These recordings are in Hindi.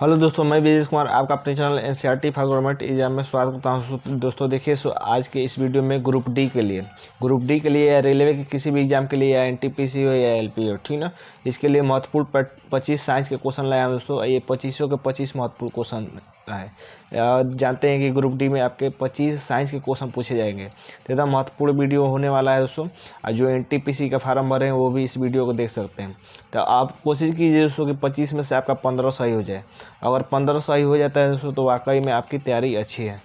हेलो दोस्तों, मैं विजेश कुमार आपका अपने channel NCERT for government exam में स्वागत करता हूं। दोस्तों देखिए, आज के इस वीडियो में ग्रुप डी के लिए या रेलवे के किसी भी एग्जाम के लिए या एनटीपीसी हो या एलपी हो, ठीक ना, इसके लिए महत्वपूर्ण 25 साइंस के क्वेश्चन लाया हूं दोस्तों। ये 25 के 25 महत्वपूर्ण क्वेश्चन है। जानते हैं कि ग्रुप डी में आपके 25 साइंस के क्वेश्चन पूछे जाएंगे, तो एकदम महत्वपूर्ण वीडियो होने वाला है दोस्तों। और जो एनटीपीसी का फार्म भरे हैं वो भी इस वीडियो को देख सकते हैं। तो आप कोशिश कीजिए दोस्तों कि 25 में से आपका 15 सही हो जाए। अगर 15 सही हो जाता है दोस्तों तो वाकई में आपकी तैयारी अच्छी है।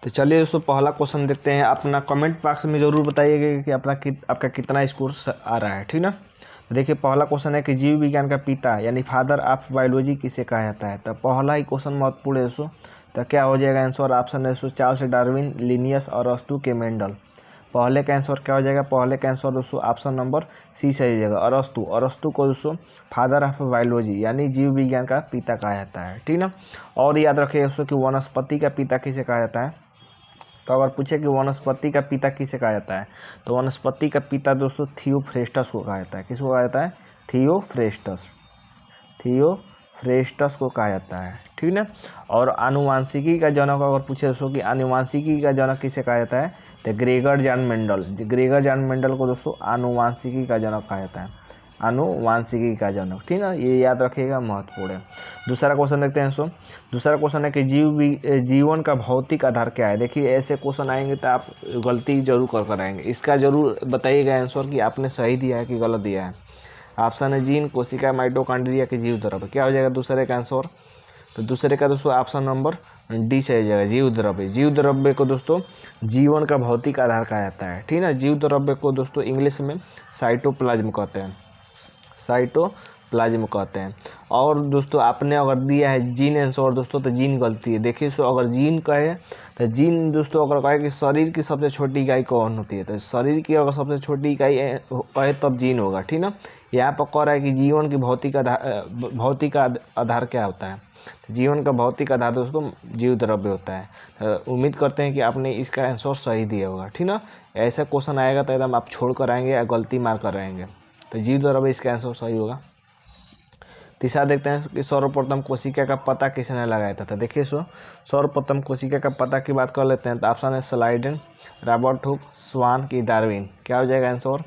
तो चलिए दोस्तों, पहला क्वेश्चन देखते हैं। अपना कमेंट बॉक्स में ज़रूर बताइएगा कि आपका कितना स्कोर आ रहा है, ठीक ना। तो देखिए, पहला क्वेश्चन है कि जीव विज्ञान का पिता यानी फादर ऑफ बायोलॉजी किसे कहा जाता है। तो पहला ही क्वेश्चन महत्वपूर्ण है दोस्तों। तो क्या हो जाएगा आंसर? ऑप्शन है दोस्तों चार्ल्स डार्विन, लिनियस और अरस्तु के मेंडल। पहले का आंसर क्या हो जाएगा? पहले का आंसर दोस्तों ऑप्शन नंबर सी सही हो जाएगा, अरस्तु को दोस्तों फादर ऑफ बायोलॉजी यानी जीव विज्ञान का पिता कहा जाता है, ठीक ना। और याद रखिए दोस्तों कि वनस्पति का पिता किसे कहा जाता है। तो अगर पूछे कि वनस्पति का पिता किसे कहा जाता है, तो वनस्पति का पिता दोस्तों थियोफ्रेस्टस को कहा जाता है। किसको कहा जाता है? थियोफ्रेस्टस को कहा जाता है, ठीक ना। और आनुवांशिकी का जनक अगर पूछे दोस्तों कि आनुवांशिकी का जनक किसे कहा जाता है, तो ग्रेगर जॉन मेंडल को दोस्तों आनुवांशिकी का जनक कहा जाता है। आनुवांशिकी का जनक, ठीक ना, ये याद रखिएगा, महत्वपूर्ण है। दूसरा क्वेश्चन देखते हैं दोस्तों। दूसरा क्वेश्चन है कि जीवन का भौतिक आधार क्या है। देखिए, ऐसे क्वेश्चन आएंगे तो आप गलती जरूर कर आएंगे। इसका जरूर बताइएगा आंसर कि आपने सही दिया है कि गलत दिया है। ऑप्शन है जीन, कोशिका, माइटोकॉन्ड्रिया के जीव द्रव्य। क्या हो जाएगा दूसरे का आंसर? तो दूसरे का दोस्तों ऑप्शन नंबर डी से हो जाएगा, जीव द्रव्य। जीव द्रव्य को दोस्तों जीवन का भौतिक आधार कहा जाता है, ठीक ना। जीव द्रव्य को दोस्तों इंग्लिश में साइटोप्लाज्म कहते हैं, साइटोप्लाज्म कहते हैं। और दोस्तों आपने अगर दिया है जीन आंसर दोस्तों, तो जीन गलती है। देखिए, सो अगर जीन कहे तो जीन दोस्तों अगर कहे कि शरीर की सबसे छोटी इकाई कौन होती है, तो शरीर की अगर सबसे छोटी इकाई कहे तब जीन होगा, ठीक ना। यहाँ पर कह रहा है कि जीवन की भौतिक आधार क्या होता है। जीवन का भौतिक आधार दोस्तों जीव द्रव्य होता है। उम्मीद करते हैं कि आपने इसका आंसर सही दिया होगा, ठीक ना। ऐसा क्वेश्चन आएगा तो एकदम आप छोड़ कर आएंगे या गलती मार कर आएंगे। तो जीव द्रव्य इसका आंसर सही होगा। तीसरा देखते हैं कि सर्वप्रथम कोशिका का पता किसने लगाया था। तो देखिए, सर्वप्रथम कोशिका का पता की बात कर लेते हैं। तो ऑप्शन है स्लाइडेन, रॉबर्ट हुक, स्वान की डार्विन। क्या हो जाएगा आंसर?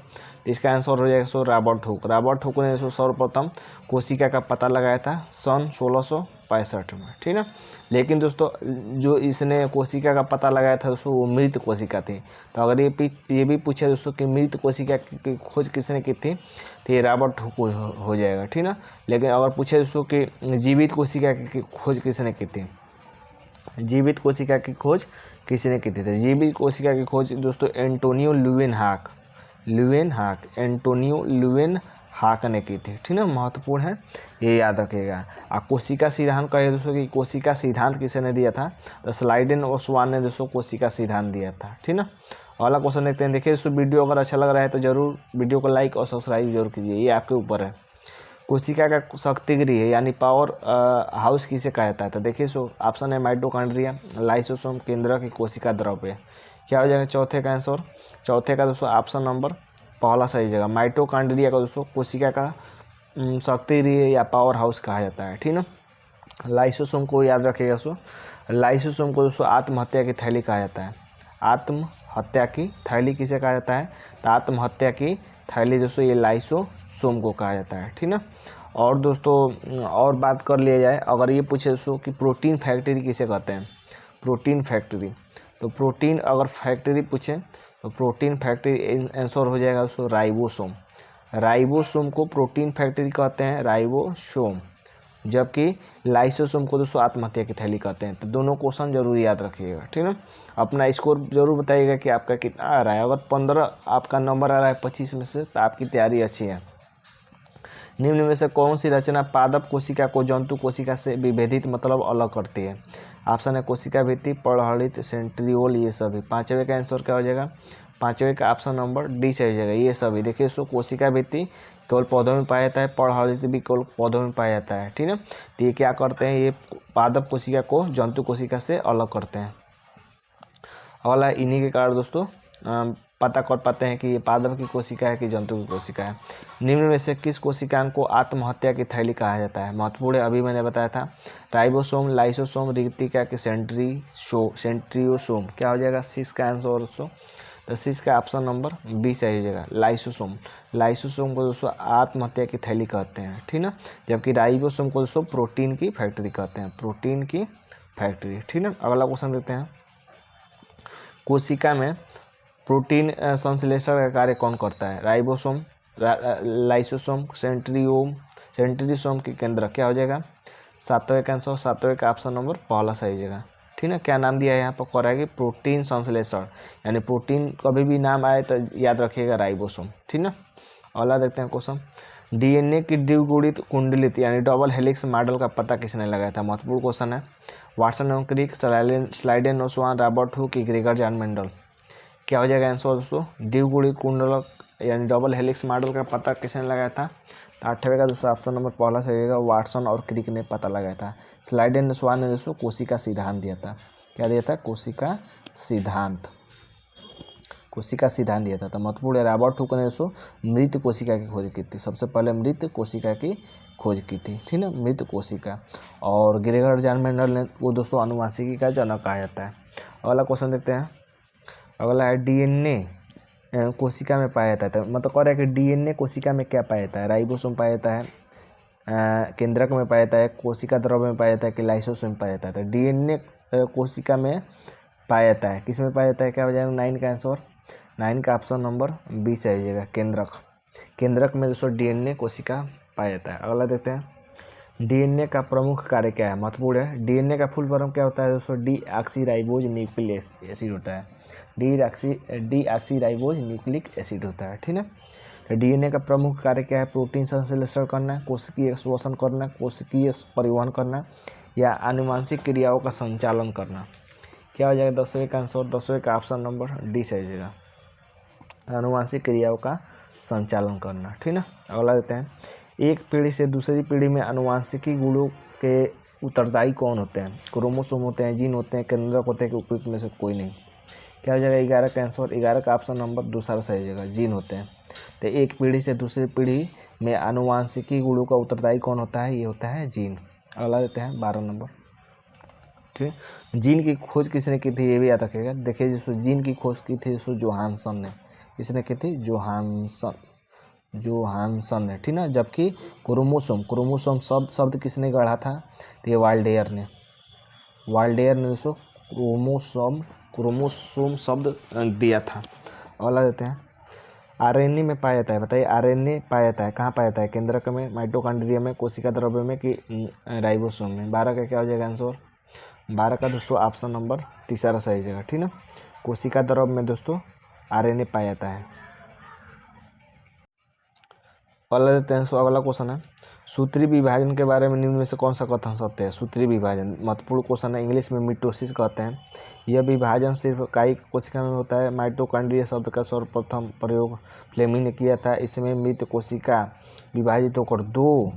इसका आंसर हो जाएगा रॉबर्ट हुक ने सर्वप्रथम कोशिका का पता लगाया था सन 1665 में, ठीक ना। लेकिन दोस्तों जो इसने कोशिका का पता लगाया था दोस्तों वो मृत कोशिका थी। तो अगर ये भी पूछे दोस्तों कि मृत कोशिका की खोज किसने की थी, तो ये रॉबर्ट हुक हो जाएगा, ठीक ना। लेकिन अगर पूछे दोस्तों कि जीवित कोशिका की खोज किसने की थी, जीवित कोशिका की खोज किसने की थी, तो जीवित कोशिका की खोज दोस्तों एंटोनियो लुवेनहाक ने की थी, ठीक ना। महत्वपूर्ण है, ये याद रखिएगा। कोशिका सिद्धांत कहे दोस्तों कि कोशिका सिद्धांत किसने दिया था, तो स्लाइडेन और स्वान ने दोस्तों कोशिका सिद्धांत दिया था, ठीक ना। अगला क्वेश्चन देखते हैं। देखिए दोस्तों, वीडियो अगर अच्छा लग रहा है तो जरूर वीडियो को लाइक और सब्सक्राइब जरूर कीजिए, ये आपके ऊपर है। कोशिका का शक्ति गृह यानी पावर हाउस किसे कहा जाता है। तो देखिए, ऑप्शन है माइटोकॉन्ड्रिया, लाइसोसोम, केंद्रक की कोशिका द्रव्य। क्या हो जाएगा चौथे का आंसर? चौथे का दोस्तों ऑप्शन नंबर पहला सही जगह, माइटोकॉन्ड्रिया का दोस्तों कोशिका का शक्ति गृह या पावर हाउस कहा जाता है, ठीक ना। लाइसोसोम को याद रखिएगा लाइसोसोम को दोस्तों आत्महत्या की थैली कहा जाता है। आत्महत्या की थैली किसे कहा जाता है? तो आत्महत्या की थैली दोस्तों ये लाइसोसोम को कहा जाता है, ठीक ना। और दोस्तों और बात कर लिया जाए, अगर ये पूछे दोस्तों कि प्रोटीन फैक्ट्री किसे कहते हैं, प्रोटीन फैक्ट्री, तो प्रोटीन अगर फैक्ट्री पूछे तो प्रोटीन फैक्ट्री आंसर हो जाएगा दोस्तों राइबोसोम को प्रोटीन फैक्ट्री कहते हैं, राइबोसोम, जबकि लाइसोसोम को दोस्तों आत्महत्या की थैली कहते हैं। तो दोनों क्वेश्चन जरूर याद रखिएगा, ठीक ना। अपना स्कोर जरूर बताइएगा कि आपका कितना आ रहा है। अगर 15 आपका नंबर आ रहा है 25 में से, तो आपकी तैयारी अच्छी है। निम्न में से कौन सी रचना पादप कोशिका को जंतु कोशिका से विभेदित मतलब अलग करती है। ऑप्शन है कोशिका भित्ति, पर्णहलित, सेंट्रियोल, ये सभी। पांचवें का आंसर क्या हो जाएगा? पांचवें का ऑप्शन नंबर डी से हो जाएगा, ये सभी। देखिए कोशिका भित्ति केवल पौधों में पाया जाता है, पर्णहलित भी केवल पौधों में पाया जाता है, ठीक है। तो ये क्या करते हैं, ये पादप कोशिका को जंतु कोशिका से अलग करते हैं। अगला इन्हीं के कारण दोस्तों पता कर पाते हैं कि ये पादप की कोशिका है कि जंतु की कोशिका है। निम्न में से किस कोशिकांग को आत्महत्या की थैली कहा जाता है? महत्वपूर्ण है, अभी मैंने बताया था। राइबोसोम, लाइसोसोम, रिक्तिका कि सेंट्रियोसोम। क्या हो जाएगा सी का आंसर दोस्तों? तो सी का ऑप्शन नंबर बी सही हो जाएगा, लाइसोसोम। लाइसोसोम को दोस्तों आत्महत्या की थैली कहते हैं, ठीक ना। जबकि राइबोसोम को दोस्तों प्रोटीन की फैक्ट्री कहते हैं, प्रोटीन की फैक्ट्री, ठीक ना। अगला क्वेश्चन देखते हैं। कोशिका में प्रोटीन संश्लेषण का कार्य कौन करता है? राइबोसोम, लाइसोसोम, सेंट्रियोसोम की केंद्रक। क्या हो जाएगा? सातवें का आंसर, सातवें का ऑप्शन नंबर पहला सही हो जाएगा, ठीक है। क्या नाम दिया है यहाँ पर? कह रहा है कि प्रोटीन संश्लेषण, यानी प्रोटीन कभी भी नाम आए तो याद रखिएगा राइबोसोम, ठीक ना। अगला देखते हैं क्वेश्चन। डीएनए की द्विगुणित कुंडलित यानी डबल हेलिक्स मॉडल का पता किसने लगाया था? महत्वपूर्ण क्वेश्चन है। वाटसन एवं क्रिक, स्लाइडेन ओसवान, रॉबर्ट हुक की ग्रेगर जॉन मेंडल। क्या हो जाएगा आंसर दोस्तों? द्विगुणित कुंडलक यानी डबल हेलिक्स मॉडल का पता किसने लगाया था? तो 8वें का दूसरा ऑप्शन नंबर पहला सही होगा, वाटसन और क्रिक ने पता लगाया था। स्लाइडेन ओसवान ने दोस्तों कोशिका सिद्धांत दिया था। क्या दिया था? कोशिका सिद्धांत, कोशिका सिद्धांत दिया था। तो महत्वपूर्ण है, रॉबर्ट हुक ने दोस्तों मृत कोशिका की खोज की थी, सबसे पहले मृत कोशिका की खोज की थी, ठीक है, मृत कोशिका। और ग्रेगर जॉन मेंडल ने वो दोस्तों आनुवंशिकी का जनक कहा जाता है। अगला क्वेश्चन देखते हैं। अगला है डीएनए कोशिका में पाया जाता है, मतलब कह रहा है कि डीएनए कोशिका में क्या पाया जाता है? राइबोसोम पाया जाता है, केंद्रक में पाया जाता है, कोशिका द्रव्य में पाया जाता है कि लाइसोसोम में पाया जाता है? तो डीएनए कोशिका में पाया जाता है। किस में पाया जाता है? क्या हो जाएगा 9 का आंसर? 9 का ऑप्शन नंबर बी से आ जाएगा, केंद्रक। केंद्रक में दोस्तों डीएनए कोशिका पाया जाता है। अगला देखते हैं। डीएनए का प्रमुख कार्य क्या है? महत्वपूर्ण है। डीएनए का फुल फॉर्म क्या होता है दोस्तों? डीऑक्सीराइबोज न्यूक्लिक एसिड होता है, डीऑक्सीराइबोज न्यूक्लिक एसिड होता है, ठीक है। तो डीएनए का प्रमुख कार्य क्या है? प्रोटीन संश्लेषण करना, कोशिकीय श्वसन करना, कोशिकीय परिवहन करना या आनुवंशिक क्रियाओं का संचालन करना। क्या हो जाएगा 10वें का आंसर? 10वें का ऑप्शन नंबर डी से आ जाएगा, आनुवंशिक क्रियाओं का संचालन करना, ठीक ना। अगला देते हैं। एक पीढ़ी से दूसरी पीढ़ी में आनुवंशिकी गुणों के उत्तरदायी कौन होते हैं? क्रोमोसोम होते हैं, जीन होते हैं, केंद्रक होते हैं कि उपयुक्त में से कोई नहीं? क्या हो जाएगा 11 का आंसर? 11 का ऑप्शन नंबर दूसरा सही हो जाएगा, जीन होते हैं। तो एक पीढ़ी से दूसरी पीढ़ी में आनुवंशिकी गुणों का उत्तरदायी कौन होता है? ये होता है जीन। अगला देते हैं 12 नंबर, ठीक। जीन की खोज किसने की थी? ये भी याद रखिएगा। देखिए जिसको जीन की खोज की थी उसको जोहानसन ने, किसने की थी? जोहानसन ने, ठीक ना। जबकि क्रोमोसोम शब्द किसने गढ़ा था? तो ये वाल्डेयर ने दोस्तों क्रोमोसोम शब्द दिया था। अगला देते हैं। आरएनए में पाया जाता है, बताइए आरएनए पाया जाता है कहाँ पाया जाता है? केंद्रक में, माइटोकॉन्ड्रिया में, कोशिका द्रव्य में कि राइबोसोम में? 12 का क्या हो जाएगा आंसर? 12 का दोस्तों ऑप्शन नंबर तीसरा सही जगह, ठीक ना। कोशिका द्रव्य में दोस्तों आरएनए पाया जाता है। अगला देते हैं। अगला क्वेश्चन है। सूत्री विभाजन के बारे में निम्न में से कौन सा कथन सत्य है? सूत्री विभाजन महत्वपूर्ण क्वेश्चन है, इंग्लिश में मिटोसिस कहते हैं। यह विभाजन सिर्फ कायिक कोशिका में होता है। माइटोकॉन्ड्रिया शब्द का सर्वप्रथम प्रयोग फ्लेमिंग ने किया था। इसमें मृत कोशिका विभाजित होकर 2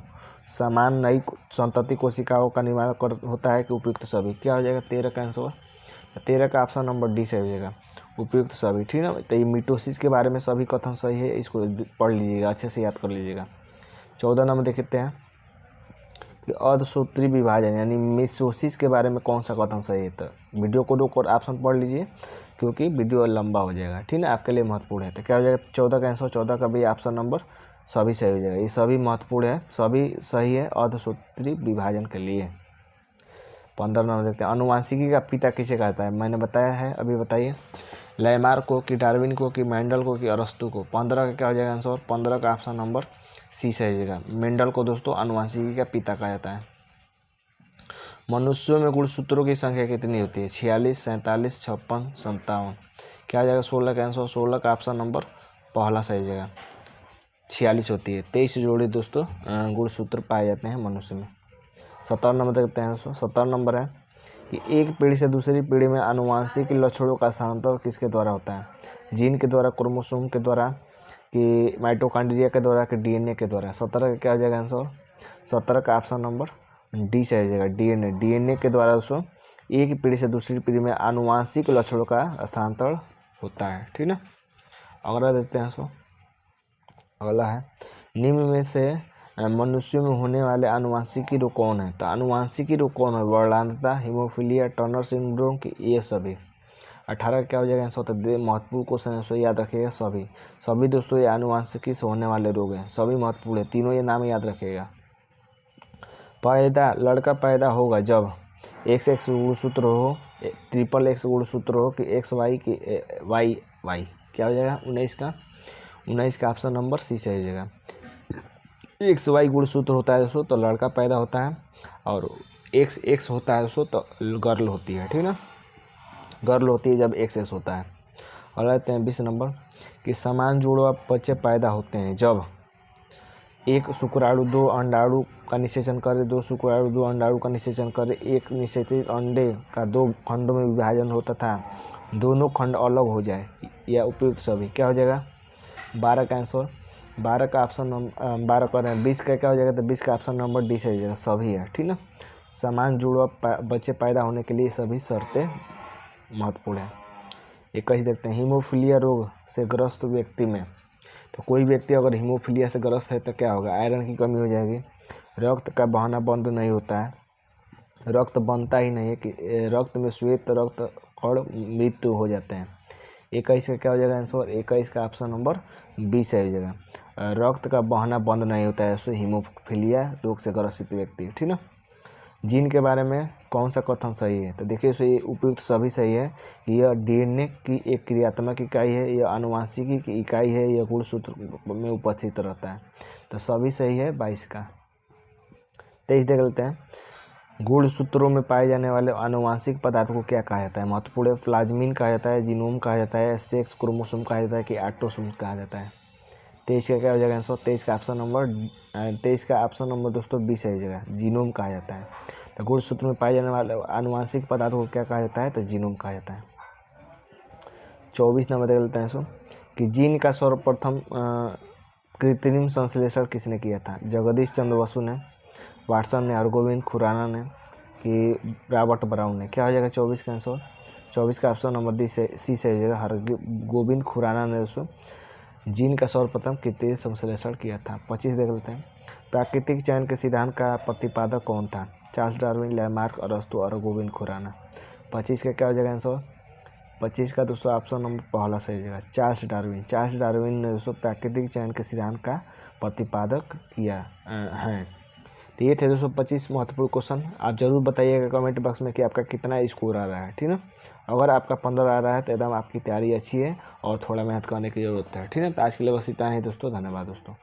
समान नई संतति कोशिकाओं का निर्माण होता है कि उपयुक्त सभी? क्या हो जाएगा 13 का आंसर? 13 का ऑप्शन नंबर डी से हो जाएगा, उपयुक्त सभी, ठीक ना। तो ये मिटोसिस के बारे में सभी कथन सही है, इसको पढ़ लीजिएगा, अच्छे से याद कर लीजिएगा। 14 नंबर देखते हैं कि अर्धसूत्री विभाजन यानी मिसोसिस के बारे में कौन सा कथन सही है? तो वीडियो को रोक और ऑप्शन पढ़ लीजिए क्योंकि वीडियो लंबा हो जाएगा, ठीक ना, आपके लिए महत्वपूर्ण है। तो क्या हो जाएगा 14 का आंसर? 14 का भी ऑप्शन नंबर सभी सही हो जाएगा, ये सभी महत्वपूर्ण है, सभी सही है अर्धसूत्री विभाजन के लिए। 15 नंबर देखते हैं। आनुवंशिकी का पिता किसे कहता है? मैंने बताया है, अभी बताइए। लैमार्क को कि डार्विन को कि मेंडल को कि अरस्तु को? 15 का क्या हो जाएगा आंसर? 15 का ऑप्शन नंबर सी से हो जाएगा, मेंडल को दोस्तों आनुवंशिकी का पिता कहा जाता है। मनुष्यों में गुणसूत्रों की संख्या कितनी होती है? 46, 47, 56, 57? क्या हो जाएगा 16 का आंसर? 16 का ऑप्शन नंबर पहला सही हो जाएगा, 46 होती है। 23 जोड़ी दोस्तों गुणसूत्र पाए जाते हैं मनुष्य में। 17 नंबर देखते हैं दोस्तों। 17 नंबर है कि एक पीढ़ी से दूसरी पीढ़ी में आनुवंशिक लक्षणों का स्थानांतरण किसके द्वारा होता है? जीन के द्वारा, क्रोमोसोम के द्वारा कि माइटोकॉन्ड्रिया के द्वारा कि डीएनए के द्वारा? 17 का क्या हो जाएगा आंसर? 17 का ऑप्शन नंबर डी से आ जाएगा, डीएनए के द्वारा दोस्तों एक पीढ़ी से दूसरी पीढ़ी में आनुवंशिक लक्षणों का स्थानांतरण होता है, ठीक ना। अगला देखते हैं सो अगला है निम्न में से मनुष्यों में होने वाले आनुवांशिकी रोग कौन है। तो आनुवांशिकी रोग कौन है, वर्णांतता, हीमोफीलिया, टर्नर सिंड्रोम की ये सभी। 18 क्या हो जाएगा आंसर। तो महत्वपूर्ण क्वेश्चन है सो याद रखिएगा सभी दोस्तों ये आनुवांशिकी से होने वाले रोग हैं, सभी महत्वपूर्ण है, तीनों ये नाम याद रखिएगा। लड़का पैदा होगा जब XX गुणसूत्र हो, XXX गुणसूत्र हो कि XY की YY क्या हो जाएगा 19 का ऑप्शन नंबर सी से हो जाएगा। XY गुणसूत्र होता है दोस्तों तो लड़का पैदा होता है, और XX होता है दोस्तों तो गर्ल होती है, ठीक ना, गर्ल होती है जब XX होता है। और लेते हैं 20 नंबर कि समान जुड़वा बच्चे पैदा होते हैं जब एक शुक्राणु 2 अंडाणु का निषेचन करे, 2 शुक्राणु 2 अंडाणु का निषेचन करे, एक निषेचित अंडे का 2 खंडों में विभाजन होता था, दोनों खंड अलग हो जाए या उपयुक्त सभी। क्या हो जाएगा 12 का आंसर, 12 का ऑप्शन नंबर 12 कर रहे हैं, 20 का क्या हो जाएगा। तो 20 का ऑप्शन नंबर डी से हो जाएगा, सभी है, ठीक ना। समान जुड़वा बच्चे पैदा होने के लिए सभी शर्तें महत्वपूर्ण है। 21 देखते हैं हीमोफीलिया रोग से ग्रस्त व्यक्ति में। तो कोई व्यक्ति अगर हीमोफीलिया से ग्रस्त है तो क्या होगा, आयरन की कमी हो जाएगी, रक्त का बहाना बंद नहीं होता है, रक्त बनता ही नहीं है कि रक्त में श्वेत रक्त कण मृत्यु हो जाते हैं। 21 का क्या हो जाएगा आंसर, 21 का ऑप्शन नंबर 20 से हो जाएगा, रक्त का बहाना बंद नहीं होता है सो हीमोफीलिया रोग से ग्रसित व्यक्ति, ठीक ना। जीन के बारे में कौन सा कथन सही है। तो देखिए सो ये उपयुक्त सभी सही है, यह DNA की एक क्रियात्मक इकाई है, यह आनुवांशिकी की इकाई है, यह गुणसूत्र में उपस्थित रहता है। तो सभी सही है 22 का। 23 देख लेते हैं गुणसूत्रों में पाए जाने वाले आनुवांशिक पदार्थ को क्या कहा जाता है। महत्वपूर्ण है, प्लाज्मिन कहा जाता है, जीनोम कहा जाता है, सेक्स क्रोमोसोम कहा जाता है कि ऑटोसोम कहा जाता है। 23 का क्या हो जाएगा आंसर, 23 का ऑप्शन नंबर दोस्तों 20 हो जाएगा, जीनोम कहा जाता है। तो गुणसूत्र में पाए जाने वाले आनुवांशिक पदार्थ को क्या कहा जाता है, तो जीनोम कहा जाता है। 24 नंबर देख लेते हैं सो कि जीन का सर्वप्रथम कृत्रिम संश्लेषण किसने किया था। जगदीश चंद्र बसु ने, वाटसन ने, हरगोविंद खुराना ने कि रॉबर्ट ब्राउन ने। क्या हो जाएगा 24 का आंसर, 24 का ऑप्शन नंबर सी से हो जाएगा, हरगोविंद खुराना ने दोस्तों जीन का सर्वप्रथम कृत्रिम संश्लेषण किया था। 25 देख लेते हैं प्राकृतिक चयन के सिद्धांत का प्रतिपादक कौन था। चार्ल्स डार्विन, लैमार्क, अरस्तु और गोविंद खुराना। 25 का क्या हो जाएगा आंसर, 25 का दोस्तों ऑप्शन नंबर पहला सही हो जाएगा, चार्ल्स डार्विन ने दोस्तों प्राकृतिक चयन के सिद्धांत का प्रतिपादक किया है। तो ये थे दोस्तों 25 महत्वपूर्ण क्वेश्चन। आप जरूर बताइएगा कमेंट बॉक्स में कि आपका कितना स्कोर आ रहा है, ठीक ना। अगर आपका 15 आ रहा है तो एकदम आपकी तैयारी अच्छी है और थोड़ा मेहनत करने की ज़रूरत है, ठीक है। तो आज के लिए बस इतना ही दोस्तों, धन्यवाद दोस्तों।